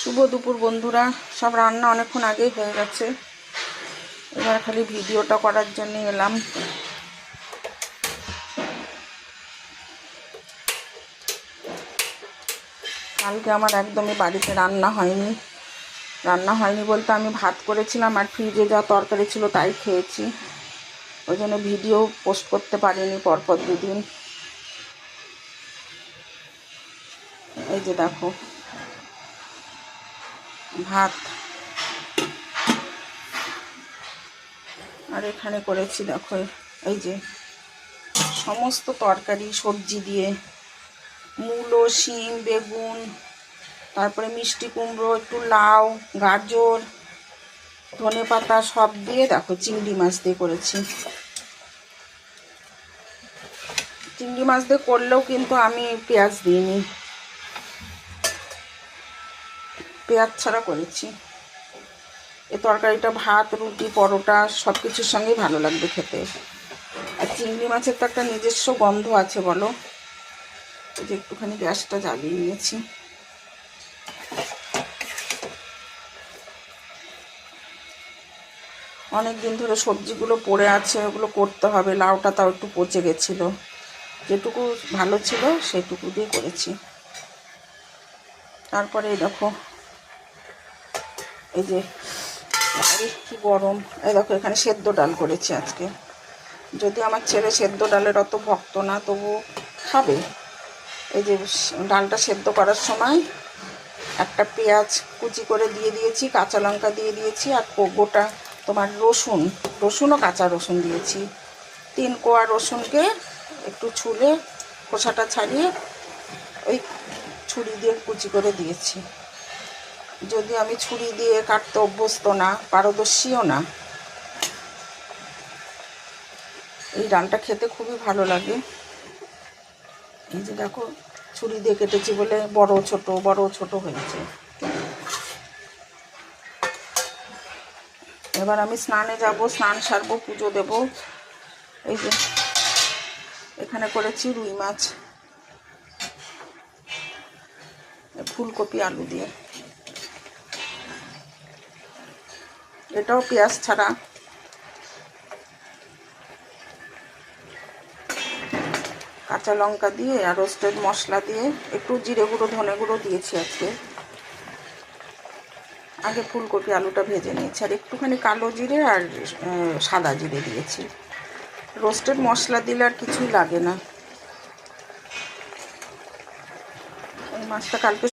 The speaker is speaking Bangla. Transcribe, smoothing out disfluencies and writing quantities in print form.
শুভ দুপুর বন্ধুরা। সব রান্না অনেকক্ষণ আগেই হয়ে গেছে, এবার খালি ভিডিওটা করার জন্য এলাম। কালকে আমার একদমই বাড়িতে রান্না হয়নি বলতে আমি ভাত করেছিলাম আর ফ্রিজে যা তরকারি ছিল তাই খেয়েছি। ওই জন্য ভিডিও পোস্ট করতে পারিনি পরপর দুদিন। এই যে দেখো ভাত, আর এখানে করেছি দেখো এই যে সমস্ত তরকারি সবজি দিয়ে, মূলো, শিম, বেগুন, তারপরে মিষ্টি কুমড়ো, একটু লাউ, গাজর, ধনেপাতা সব দিয়ে দেখো চিংড়ি মাছ দিয়ে করেছি। চিংড়ি মাছ দিয়ে করলেও কিন্তু আমি পেঁয়াজ দিইনি, পেঁয়াজ ছাড়া করেছি। এই তরকারিটা ভাত, রুটি, পরোটা সব কিছুর সঙ্গেই ভালো লাগবে খেতে। আর চিংড়ি মাছের তো একটা নিজস্ব গন্ধ আছে বলো। এই যে একটুখানি গ্যাসটা জ্বালিয়ে নিয়েছি। অনেক দিন ধরে সবজিগুলো পড়ে আছে, ওগুলো করতে হবে। লাউটা তাও একটু পচে গেছিলো, যেটুকু ভালো ছিল সেটুকু দিয়ে করেছি। তারপরে দেখো এই যে কি গরম, এই দেখো এখানে সেদ্ধ ডাল করেছি আজকে। যদি আমার ছেলে সেদ্ধ ডালের অত ভক্ত না, তবু খাবে। এই যে ডালটা সেদ্ধ করার সময় একটা পেঁয়াজ কুচি করে দিয়ে দিয়েছি, কাঁচা লঙ্কা দিয়ে দিয়েছি, আর গোটা তোমার রসুনও কাঁচা রসুন দিয়েছি। 3 কোয়া রসুনকে একটু ছুলে খোসাটা ছাড়িয়ে ওই ছুরি দিয়ে কুচি করে দিয়েছি। যদি আমি ছুরি দিয়ে কাটতে অভ্যস্ত না, পারদর্শীও না, এই ডালটা খেতে খুবই ভালো লাগে। এই যে দেখো ছুরি দিয়ে কেটেছি বলে বড় ছোট হয়েছে। এবার আমি স্নানে যাব, স্নান সারবো, পুজো দেব। এই যে এখানে করেছি রুই মাছ, ফুলকপি আলু দিয়ে। এটাও পেঁয়াজ ছাড়া। কাঁচা লঙ্কা দিয়ে আর রোস্টেড মশলা দিয়ে একটু জিরে গুঁড়ো, ধনে গুঁড়ো দিয়েছি আজকে। আগে ফুলকপি আলুটা ভেজে নিয়েছি, আর একটুখানি কালো জিরে আর সাদা জিরে দিয়েছি। রোস্টেড মশলা দিলে আর কিছুই লাগে না। এই মাছটা কালকে